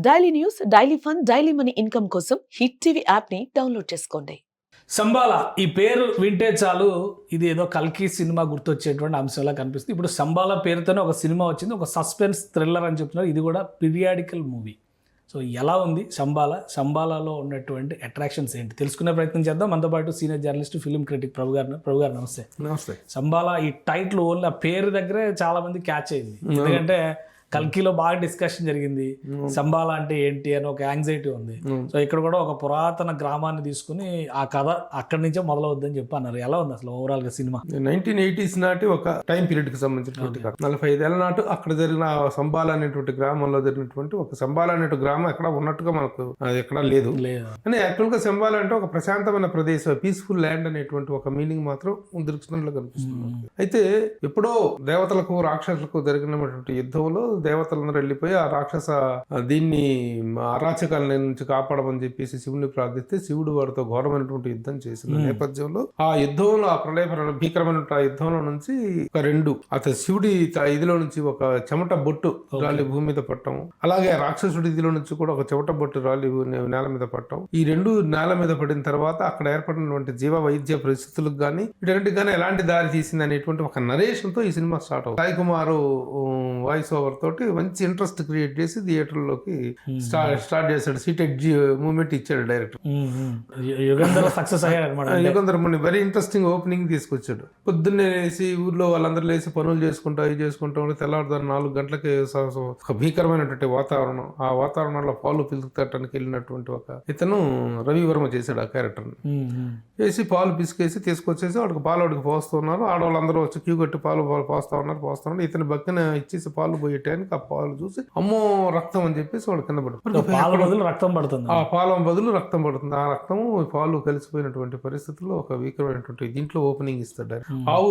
Daily news, daily fun, daily money income కోసం hit TV app ని download చేసుకోండి. సంబాల ఈ పేరు వింటే చాలు ఇది ఏదో కల్కి సినిమా గుర్తొచ్చేటువంటి అంశంలా కనిపిస్తుంది. ఇప్పుడు సంబాల పేరుతోనే ఒక సినిమా వచ్చింది, ఒక సస్పెన్స్ థ్రిల్లర్ అని చెప్తున్నారు. ఇది కూడా పీరియాడికల్ మూవీ. సో ఎలా ఉంది సంబాలలో ఉన్నటువంటి అట్రాక్షన్స్ ఏంటి తెలుసుకునే ప్రయత్నం చేద్దాం. మనతో పాటు సీనియర్ జర్నలిస్ట్, ఫిలిం క్రిటిక్ ప్రభు గారు నమస్తే. నమస్తే. సంబాల ఈ టైటిల్ ఓన్లీ ఆ పేరు దగ్గరే చాలా మంది క్యాచ్ అయింది. ఎందుకంటే కల్కిలో బాగా డిస్కషన్ జరిగింది, సంబాల అంటే ఏంటి అని ఒక యాంగ్జైటీ ఉంది. సో ఇక్కడ కూడా ఒక పురాతన గ్రామాన్ని తీసుకుని ఆ కథ అక్కడి నుంచే మొదలవుద్దని చెప్పి అన్నారు. ఎలా ఉంది అసలు ఓవరాల్ గా సినిమా? 1980s నాటి ఒక టైం పీరియడ్ కి సంబంధించినటువంటి 45 ఏళ్ల నాటు అక్కడ జరిగిన సంబాల అనేటువంటి గ్రామంలో జరిగినటువంటి ఒక సంబాల అనే గ్రామం ఎక్కడ ఉన్నట్టుగా మనకు ఎక్కడా లేదు. కానీ యాక్చువల్ గా సంబాల అంటే ఒక ప్రశాంతమైన ప్రదేశం, పీస్ఫుల్ ల్యాండ్ అనేటువంటి ఒక మీనింగ్ మాత్రం దృష్టిలో కనిపిస్తుంది. అయితే ఎప్పుడో దేవతలకు రాక్షసులకు జరిగినటువంటి యుద్ధంలో దేవతలందరూ వెళ్ళిపోయి ఆ రాక్షస దీన్ని అరాచకాల నుంచి కాపాడమని చెప్పేసి శివుని ప్రార్థిస్తే శివుడు వాడితో ఘోరమైనటువంటి యుద్ధం చేసిన నేపథ్యంలో ఆ యుద్ధంలో ఆ ప్రళయ భీకరమైన ఆ యుద్ధంలో నుంచి ఒక రెండు అతను శివుడి ఇదిలో నుంచి ఒక చెమట బొట్టు రాలి భూమి మీద పట్టడం, అలాగే రాక్షసుడి ఇదిలో నుంచి కూడా ఒక చెమట బొట్టు రాలి నేల మీద పట్టడం, ఈ రెండు నేల మీద పడిన తర్వాత అక్కడ ఏర్పడినటువంటి జీవ వైద్య పరిస్థితులకు కానీ వీటన్నిటికి కానీ ఎలాంటి దారి తీసింది అనేటువంటి ఒక నరేషన్ తో ఈ సినిమా స్టార్ట్ అవుతుంది. సాయి కుమార్ వాయిస్ ఓవర్ తోటి మంచి ఇంట్రెస్ట్ క్రియేట్ చేసి థియేటర్ లోకి స్టార్ట్ చేశాడు. సీటెడ్ మూమెంట్ ఇచ్చాడు director. Yugandhar very interesting opening తీసుకొచ్చాడు. పొద్దున్నే లేసి ఊర్లో వాళ్ళందరూ లేసి పనులు చేసుకుంటా తెల్లవారుదారు 4 గంటలకి ఒక భీకరమైనటువంటి వాతావరణం, ఆ వాతావరణంలో పాలు పిలుచుకోవటానికి వెళ్ళినటువంటి ఒక ఇతను రవివర్మ చేశాడు ఆ క్యారెక్టర్ ని. చేసి పాలు పిసికేసి తీసుకొచ్చేసి వాడికి పాలు పోస్తున్నారు. ఆడవాళ్ళందరూ వచ్చి క్యూ కట్టి పాలు పోస్తా ఉన్నారు. ఇతని బక్కన ఇచ్చేసి పాలు పోయేటానికి ఆ పాలు చూసి అమ్మో రక్తం అని చెప్పేసి వాడు కింద పడుతుంది. పాల బదులు రక్తం పడుతుంది. ఆ పాల బదులు రక్తం పడుతుంది. ఆ రక్తము పాలు కలిసిపోయినటువంటి పరిస్థితుల్లో ఒక వీకరమైనటువంటి దీంట్లో ఓపెనింగ్ ఇస్తాడు. ఆవు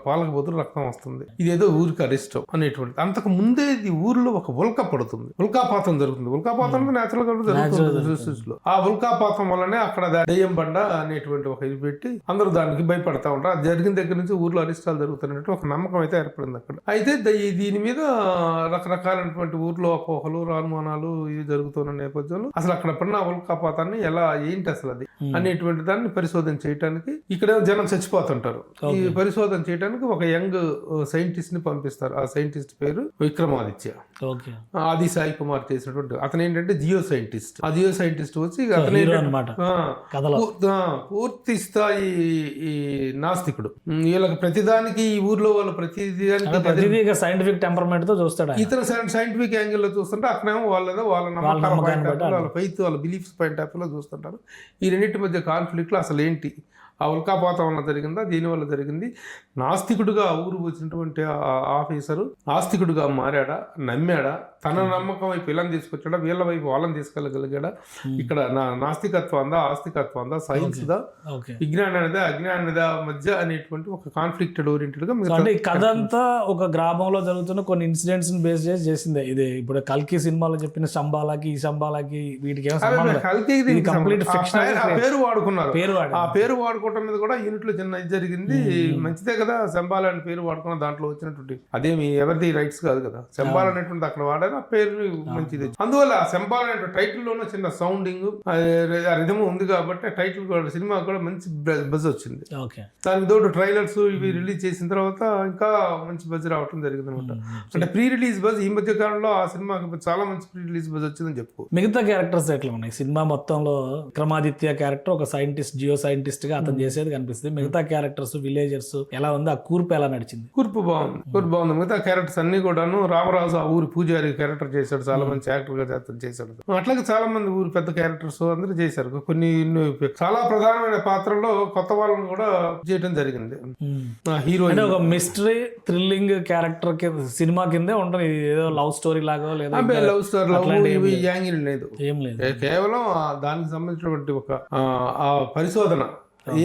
పాలకు బదులు రక్తం వస్తుంది, ఇదేదో ఊరికి అరిష్టం అనేటువంటి. అంతకు ముందే ఇది ఊర్లో ఒక ఉల్క పడుతుంది, ఉల్కాపాతం జరుగుతుంది. ఉల్కాపాతం నేచురల్ గా జరుగుతుంది. ఆ ఉల్కాపాతం వల్లనే అక్కడ దయ్యం బండ అనేటువంటి ఒక ఇది పెట్టి అందరూ దానికి భయపడతా ఉంటారు. అది జరిగిన దగ్గర నుంచి ఊర్లో అరిష్టాలు జరుగుతున్నట్టు ఒక నమ్మకం అయితే ఏర్పడింది అక్కడ. అయితే దీని మీద రకరకాలైనటువంటి ఊర్లో అపోహలు, రానుమానాలు ఇవి జరుగుతున్న నేపథ్యంలో అసలు అక్కడ పడిన ఉల్కాపాతాన్ని ఏంటి అసలు అది అనేటువంటి దాన్ని పరిశోధన చేయడానికి ఇక్కడ జనం చచ్చిపోతుంటారు. ఈ పరిశోధన చేయడానికి ఒక యంగ్ సైంటిస్ట్ ని పంపిస్తారు. ఆ సైంటిస్ట్ పేరు విక్రమాదిత్య. ఆది సాయి కుమార్ చేసినటువంటి అతను ఏంటంటే జియో సైంటిస్ట్. ఆ జియో సైంటిస్ట్ వచ్చి అతను పూర్తి స్థాయి ఈ నాస్తికుడు. వీళ్ళకి ప్రతిదానికి ఈ ఊర్లో వాళ్ళు ప్రతిదానికి సైంటిఫిక్ టెంపర్మెంట్ తో చూస్తాడు. ఇతర సైంటిఫిక్ యాంగిల్ లో చూస్తుంటే అక్కడేమో వాళ్ళ నమ్మకాల వాళ్ళ ఫెయిత్, వాళ్ళ బిలీఫ్స్ పాయింట్ ఆఫ్ లో చూస్తుంటారు. ఈ రెండింటి మధ్య కాన్ఫ్లిక్ట్ లో అసలు ఏంటి, ఆ ఉల్కాపాతం వల్ల జరిగిందా, దీనివల్ల జరిగింది, నాస్తికుడుగా ఊరు వచ్చినటువంటి ఆఫీసరు నాస్తికుడుగా మారాడా, నమ్మాడా, తన నమ్మకం వైపు వీళ్ళని తీసుకొచ్చాడా, వీళ్ళ వైపు వాళ్ళని తీసుకెళ్ళగలిగాడా, ఇక్కడ నాస్తికత్వం అందా, ఆస్తికత్వం అందా, సైన్స్ దా, విజ్ఞానానిదా, అజ్ఞానిదా మధ్య అనేటువంటి ఒక కాన్ఫ్లిక్టెడ్ ఓరియంటెడ్ గా కథ అంతా ఒక గ్రామంలో జరుగుతున్న కొన్ని ఇన్సిడెంట్స్ బేస్ చేసిందే. ఇది ఇప్పుడు కల్కి సినిమాలో చెప్పిన సంబాలకి, ఈ సంబాలకి వీటికి పేరు వాడుకున్నారు. ఆ పేరు వాడుకుంటారు మీద కూడా యూనిట్ లో చిన్న ఇది జరిగింది. మంచిదే కదా, సంబాల అనే పేరు వాడుకున్న దాంట్లో వచ్చినటువంటి అదేమి ఎవరిది రైట్స్ కాదు కదా. సంబాల అనేటువంటి అక్కడ వాడారు, ఆ పేరు మంచిది. అందువల్ల సంబాల అనే టైటిల్ లోనే చిన్న సౌండింగ్ రిథమ్ ఉంది కాబట్టి టైటిల్ కూడా సినిమా కూడా మంచి బజ్ వచ్చింది. దానికి తోడు ట్రైలర్స్ ఇవి రిలీజ్ చేసిన తర్వాత ఇంకా మంచి బజ్ రావడం జరిగింది అనమాట. అంటే ప్రీ రిలీజ్ బజ్ ఈ మధ్య కాలంలో ఆ సినిమాకి చాలా మంచి ప్రీ రిలీజ్ బజ్ వచ్చిందని చెప్పుకో. మిగతా క్యారెక్టర్స్ ఎట్లా ఉన్నాయి సినిమా మొత్తంలో? విక్రమాదిత్య క్యారెక్టర్ ఒక సైంటిస్ట్, జియో సైంటిస్ట్ గా అతను చేసేది కనిపిస్తుంది. మిగతా క్యారెక్టర్స్, విలేజర్స్ ఎలా ఉంది? ఆ కూర్పు ఎలా నడిచింది? కూర్పు బాగుంది. మిగతా క్యారెక్టర్స్ అన్ని కూడాను. రామరాజు ఆ ఊరి పూజారి క్యారెక్టర్ చేశాడు, చాలా మంచి యాక్టర్ గా చేశాడు. అట్లాగే చాలా మంది ఊరి పెద్ద క్యారెక్టర్స్ అందరూ చేశారు. కొన్ని చాలా ప్రధానమైన పాత్రలో కొత్త వాళ్ళని కూడా చేయడం జరిగింది. హీరోయిన్ ఒక మిస్టరీ థ్రిల్లింగ్ క్యారెక్టర్ సినిమా కిందే ఉంటుంది. ఏదో లవ్ స్టోరీ లాగా లేదా లవ్ స్టోరీ యాంగిల్ లేదు, ఏం లేదు. కేవలం దానికి సంబంధించినటువంటి ఒక పరిశోధన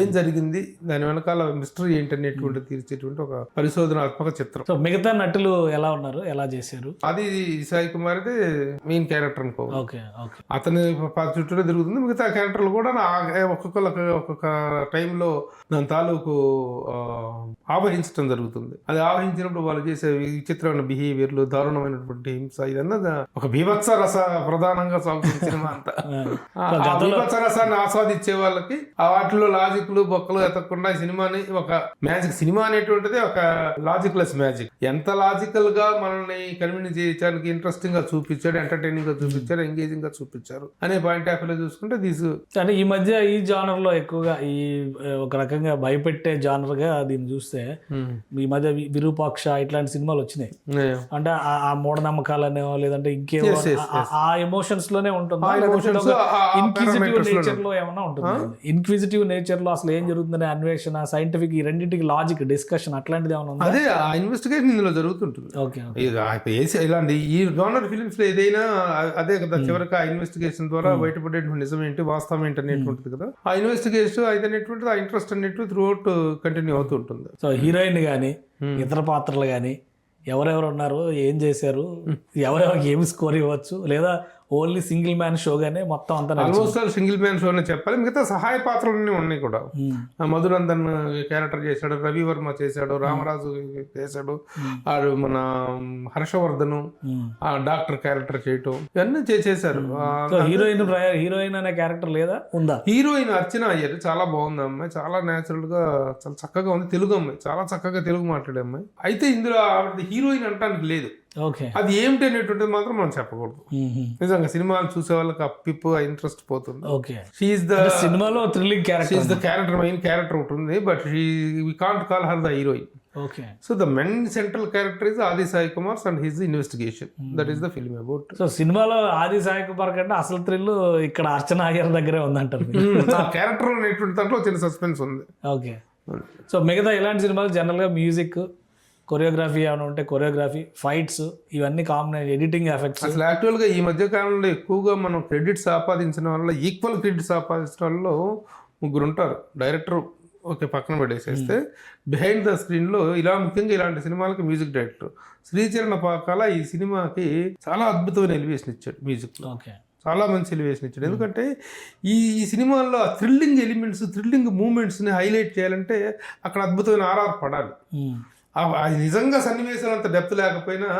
ఏం జరిగింది, దాని వెనకాల మిస్టరీ ఏంటి అనేటువంటి తీర్చేటువంటి ఒక పరిశోధనాత్మక చిత్రం. సో మిగతా నటులు ఎలా ఉన్నారు, ఎలా చేశారు? అది సాయి కుమార్ అయితే మెయిన్ క్యారెక్టర్ అనుకో, ఓకే ఓకే. అతని చుట్టూనే తిరుగుతుంది. మిగతా క్యారెక్టర్లు కూడా ఒక్కొక్క టైంలో దాని తాలూకు ఆవహించడం జరుగుతుంది. అది ఆవహించినప్పుడు వాళ్ళు చేసే విచిత్రమైన బిహేవియర్లు, దారుణమైనటువంటి హింస, ఇదన్నా ఒక బీభత్స రస ప్రధానంగా సాగుతుంది సినిమా అంతా. ఆ బీభత్స రసాన్ని ఆస్వాదించే వాళ్ళకి ఆ వాటిలో లాజిక్లు బొక్కలు ఎతకుండా ఈ సినిమాని ఒక మ్యాజిక్, సినిమా అనేటువంటిది ఒక లాజిక్ లెస్ మ్యాజిక్. ఎంత లాజికల్ గా మనల్ని కన్విన్స్ చేయడానికి ఇంట్రెస్టింగ్ గా చూపించాడు, ఎంటర్టైనింగ్ గా చూపించారు, ఎంగేజింగ్ గా చూపించారు అనే పాయింట్ ఆఫ్ వ్యూలో చూసుకుంటే అంటే ఈ మధ్య ఈ జానర్ లో ఎక్కువగా ఈ ఒక రకంగా భయపెట్టే జానర్ గా దీన్ని చూస్తే ఈ మధ్య విరూపాక్ష ఇట్లాంటి సినిమాలు వచ్చినాయి. అంటే ఆ మూఢనమ్మకాలనే లేదంటే ఇంకేమో ఆ ఎమోషన్స్ లోనే ఉంటుంది, ఇన్క్విజిటివ్ నేచర్ లో ఏమన్నా ఉంటుంది, ఇన్క్విజిటివ్ నేచర్ లో అసలు ఏం జరుగుతుందనే అన్వేషణ, సైంటిఫిక్, ఈ రెండింటికి లాజిక్ డిస్కషన్ అట్లాంటిది ఏమైనా ఉందా? అదే ఆ ఇన్వెస్టిగేషన్ ఇందులో జరుగుతుంటుంది. ఇలాంటి ఈ జోనర్ ఫిలిమ్స్ లో ఏదైనా అదే కదా, చివరికి ఆ ఇన్వెస్టిగేషన్ ద్వారా బయటపడేటువంటి నిజం ఏంటి, వాస్తవం ఏంటి అనేటువంటిది కదా. ఆ ఇన్వెస్టిగేషన్ అనేటువంటిది, ఆ ఇంట్రెస్ట్ అనేటువంటిది త్రూ అవుట్ కంటిన్యూ అవుతూ ఉంటుంది. సో హీరోయిన్ కానీ ఇతర పాత్రలు కానీ ఎవరెవరు ఉన్నారు, ఏం చేశారు, ఎవరెవరికి ఏమి స్కోర్ ఇవ్వచ్చు, లేదా ఓన్లీ సింగిల్ మ్యాన్ షోగానే మొత్తం అంతా? ఆల్మోస్ట్ సింగిల్ మ్యాన్ షో అనే చెప్పాలి. మిగతా సహాయ పాత్రలన్నీ ఉన్నాయి కూడా. మధునందన్ క్యారెక్టర్ చేశాడు, రవివర్మ చేశాడు, రామరాజు చేశాడు, మన హర్షవర్ధన్ ఆ డాక్టర్ క్యారెక్టర్ చేయటం, ఇవన్నీ చేశారు. హీరోయిన్ అనే క్యారెక్టర్ లేదా, ఉందా? హీరోయిన్ అర్చన అయ్యారు, చాలా బాగుంది అమ్మాయి, చాలా నేచురల్ గా చాలా చక్కగా ఉంది. తెలుగు అమ్మాయి, చాలా చక్కగా తెలుగు మాట్లాడే అమ్మాయి. అయితే ఇందులో హీరోయిన్ అంటానికి లేదు, అది ఏమిటి అనేటువంటిది మాత్రం మనం చెప్పకూడదు. నిజంగా సినిమాలు చూసే వాళ్ళకి అప్పిప్పు ఇంట్రెస్ట్ పోతుంది. సినిమాలో thrilling character, the character, main character ఉంటుంది, but we can't call her the heroine. So the main central character is Aadi Sai Kumar and his investigation. That is the film about. So సినిమాలో ఆది సాయి కుమార్ కంటే అసలు థ్రిల్ ఇక్కడ అర్చన అయ్యర్ దగ్గరే ఉందంటారు. ఆ క్యారెక్టర్ అనేటువంటి దాంట్లో చిన్న సస్పెన్స్ ఉంది. ఓకే. సో మిగతా ఇలాంటి సినిమాలు జనరల్ గా మ్యూజిక్, కొరియోగ్రఫీ ఏమైనా ఉంటే కొరియోగ్రఫీ, ఫైట్స్, ఇవన్నీ కాంబినేషన్, ఎడిటింగ్ ఎఫెక్ట్స్. అసలు యాక్చువల్గా ఈ మధ్య కాలంలో ఎక్కువగా మనం క్రెడిట్స్ ఆపాదించిన వాళ్ళ, ఈక్వల్ క్రెడిట్స్ ఆపాదించిన వాళ్ళలో ముగ్గురు ఉంటారు. డైరెక్టర్ ఓకే పక్కన పెట్టేసేస్తే, బిహైండ్ ద స్క్రీన్లో ముఖ్యంగా ఇలాంటి సినిమాలకి మ్యూజిక్ డైరెక్టర్ శ్రీచరణ పాకాల ఈ సినిమాకి చాలా అద్భుతమైన ఎలివేషన్ ఇచ్చాడు మ్యూజిక్లో. చాలా మంచి ఎలివేషన్ ఇచ్చాడు. ఎందుకంటే ఈ సినిమాల్లో థ్రిల్లింగ్ ఎలిమెంట్స్, థ్రిల్లింగ్ మూమెంట్స్ని హైలైట్ చేయాలంటే అక్కడ అద్భుతమైన ఆర్ఆర్ పడాలి. అది నిజంగా సన్నివేశం అంత డెప్త్ లేకపోయినా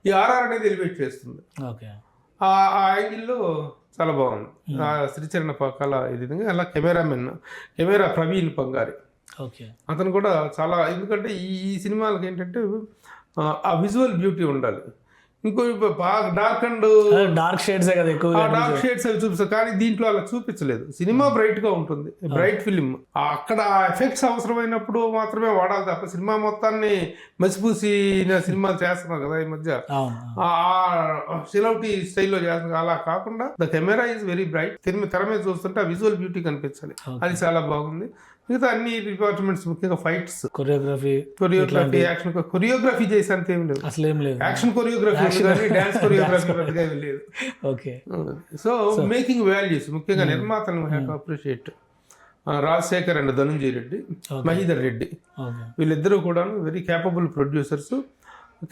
ఈ ఆర్ఆర్ అనేది ఎలివేట్ చేస్తుంది. ఆ యాంగిల్లో చాలా బాగుంది. శ్రీచరణ పాకాల ఇది అలా కెమెరా ప్రవీణ్ పంగారి, అతను కూడా చాలా, ఎందుకంటే ఈ సినిమాలకి ఏంటంటే ఆ విజువల్ బ్యూటీ ఉండాలి. ఇంకో బాగా డార్క్ షేడ్స్ డార్క్ షేడ్స్ అవి చూపిస్తారు, కానీ దీంట్లో అలా చూపించలేదు. సినిమా బ్రైట్ గా ఉంటుంది, బ్రైట్ ఫిలిం. అక్కడ ఎఫెక్ట్స్ అవసరమైనప్పుడు మాత్రమే వాడాలి తప్ప సినిమా మొత్తాన్ని మసిపూసిన సినిమాలు చేస్తున్నారు కదా ఈ మధ్య, సిలౌటీ స్టైల్లో చేస్తున్నారు. అలా కాకుండా the camera is very bright. తెర మీద చూస్తుంటే ఆ విజువల్ బ్యూటీ కనిపించాలి, అది చాలా బాగుంది. మిగతా అన్ని డిపార్ట్మెంట్స్, ముఖ్యంగా ఫైట్స్, కొరియోగ్రఫీ, యాక్షన్ కొరియోగ్రఫీ చేసేంత ఏం లేదు, అసలు ఏం లేదు. యాక్షన్ కొరియోగ్రఫీ కానీ డాన్స్ కొరియోగ్రఫీ పెద్దగా ఏం లేదు. సో మేకింగ్ వాల్యూస్, ముఖ్యంగా నిర్మాతను అప్రిషియేట్. రాజశేఖర్ అండ్ ధనంజయ్ రెడ్డి, మహీధర్ రెడ్డి, వీళ్ళిద్దరూ కూడా very capable producers.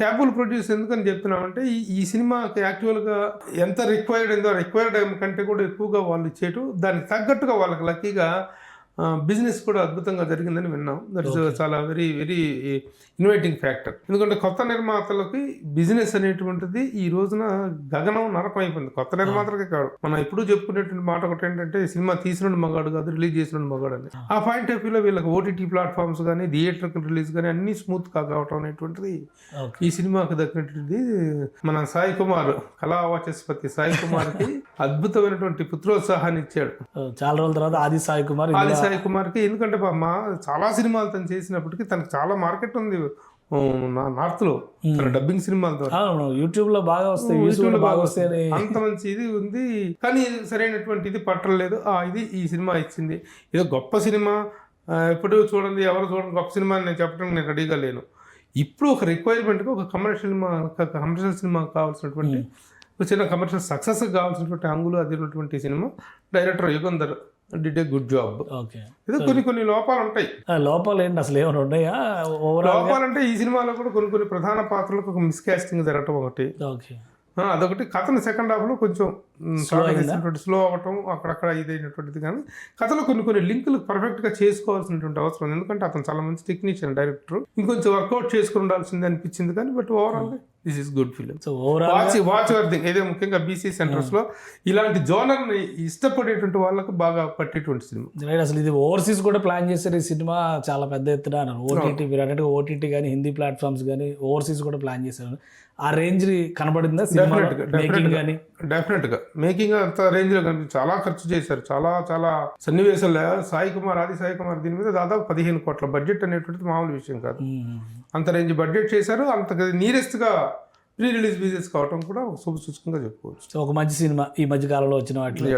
Capable producer ఎందుకని చెప్తున్నామంటే ఈ సినిమాకి యాక్చువల్గా ఎంత రిక్వైర్డ్ కంటే కూడా ఎక్కువగా వాళ్ళు ఇచ్చేటు, దానికి తగ్గట్టుగా వాళ్ళకి లక్కీగా బిజినెస్ కూడా అద్భుతంగా జరిగిందని విన్నాం. దట్ ఇస్ చాలా వెరీ వెరీ ఇన్వైటింగ్ ఫ్యాక్టర్. ఎందుకంటే కొత్త నిర్మాతలకి బిజినెస్ అనేటువంటిది ఈ రోజున గగనం నరకం అయిపోయింది. కొత్త నిర్మాతలకే కాదు, మనం ఎప్పుడూ చెప్పుకునేటువంటి మాట ఒకటి ఏంటంటే సినిమా తీసిన మగాడు కాదు, రిలీజ్ చేసిన మగాడు అని. ఆ పాయింట్ ఆఫ్ వ్యూలో వీళ్ళకి ఓటీటీ ప్లాట్ఫామ్స్ కానీ, థియేటర్ రిలీజ్ కానీ అన్ని స్మూత్ గా కావటం అనేటువంటిది ఈ సినిమాకి దక్కినటువంటిది. మన సాయి కుమార్, కళా వాచస్పతి సాయి కుమార్ కి అద్భుతమైనటువంటి పుత్రోత్సాహాన్ని ఇచ్చాడు. చాలా రోజుల తర్వాత ఆది సాయి కుమార్కి, ఎందుకంటే చాలా సినిమాలు తను చేసినప్పటికీ తనకు చాలా మార్కెట్ ఉంది నార్త్ లో, తన డబ్బింగ్ సినిమాల ద్వారా యూట్యూబ్ లో బాగా వస్తాయి, అంత మంచి ఇది ఉంది. కానీ సరైనటువంటి ఇది పట్టలేదు. ఇది ఈ సినిమా ఇచ్చింది. ఏదో గొప్ప సినిమా, ఎప్పుడు చూడండి ఎవరు చూడండి గొప్ప సినిమా అని నేను చెప్పడం నేను రెడీగా లేను. ఇప్పుడు ఒక రిక్వైర్మెంట్గా ఒక కమర్షియల్ సినిమా కావాల్సినటువంటి, ఒక చిన్న కమర్షియల్ సక్సెస్ కావాల్సినటువంటి అంగులు అది ఉన్నటువంటి cinema. Director Yugandhar did a good job. Okay. ఏదో కొన్ని లోపాలు ఉంటాయి. లోపాలు ఏంటి అసలు ఏమైనా ఉన్నాయా ఓవరాల్? లోపాలంటే ఈ సినిమాలో కూడా కొన్ని ప్రధాన పాత్రలకు ఒక మిస్కాస్టింగ్ జరగటం ఒకటి. ఓకే. అదొకటి. కథను సెకండ్ హాఫ్లో కొంచెం స్లో అవ్వటం అక్కడక్కడ ఇదైనటువంటిది. కానీ కథలో కొన్ని లింకులు పర్ఫెక్ట్గా చేసుకోవాల్సినటువంటి అవసరం ఉంది. ఎందుకంటే అతను చాలా మంచి టెక్నీషియన్ డైరెక్టర్, ఇంకొంచెం వర్కౌట్ చేసుకుని ఉండాల్సింది అనిపించింది. కానీ but overall this is good film. So overall watch your thing. ఏదో ముఖ్యంగా బీసీ సెంటర్స్ లో ఇలాంటి జోనర్ని ఇష్టపడేటువంటి వాళ్ళకు బాగా పట్టేటువంటి సినిమా. రైట్. అసలు ఇది ఓవర్సీస్ కూడా ప్లాన్ చేశారు ఈ సినిమా చాలా పెద్ద ఎత్తున అన్నారు. ఓటీటీ మీరు అన్నట్టుగా ఓటీటీ కానీ హిందీ ప్లాట్ఫామ్స్ కానీ ఓవర్సీస్ కూడా ప్లాన్ చేశారు. ఆ రేంజ్ కనబడిందా సినిమా మేకింగ్ కానీ? డెఫినెట్ గా మేకింగ్ అంత రేంజ్ లో కనిపించింది. చాలా ఖర్చు చేశారు. చాలా సన్నివేశాలు. ఆది సాయి కుమార్ దీని మీద దాదాపు 15 కోట్ల బడ్జెట్ అనేటువంటిది మామూలు విషయం కాదు. అంత రేంజ్ బడ్జెట్ చేశారు. అంత నీరెస్ట్ గా ప్రీ రిలీజ్ బిజినెస్ కావటం కూడా ఒక శుభసూచకంగా చెప్పుకోవచ్చు. సో ఒక మంచి సినిమా ఈ మధ్య కాలంలో వచ్చిన వాటిలో.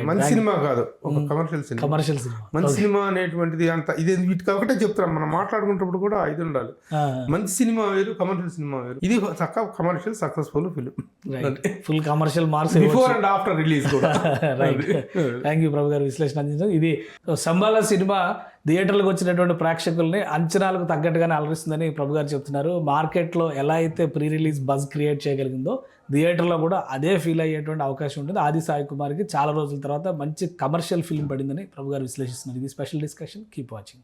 మంచి సినిమా కాదు, ఒక కమర్షియల్ సినిమా. మంచి సినిమా అనేటువంటిది అంత ఇది వీటికి ఒకటే చెప్తాం. మనం మాట్లాడుకున్నప్పుడు కూడా ఇది ఉండాలి. మంచి సినిమా వేరు, కమర్షియల్ సినిమా వేరు. ఇది చక్కగా commercial successful film. Full commercial marks before and after release కూడా. రైట్. థ్యాంక్ యూ ప్రభు గారు విశ్లేషణ అందించారు. ఇది సంబాల సినిమా థియేటర్లకు వచ్చినటువంటి ప్రేక్షకుల్ని అంచనాలకు తగ్గట్టుగానే అలరిస్తుందని ప్రభు గారు చెప్తున్నారు. మార్కెట్లో ఎలా అయితే ప్రీ రిలీజ్ బజ్ క్రియేట్ చేయగలిగిందో థియేటర్లో కూడా అదే ఫీల్ అయ్యేటువంటి అవకాశం ఉంటుంది. ఆది సాయి కుమార్కి చాలా రోజుల తర్వాత మంచి కమర్షియల్ ఫిల్మ్ పడిందని ప్రభు గారు విశ్లేషిస్తున్నారు. ఇది స్పెషల్ డిస్కషన్. Keep watching.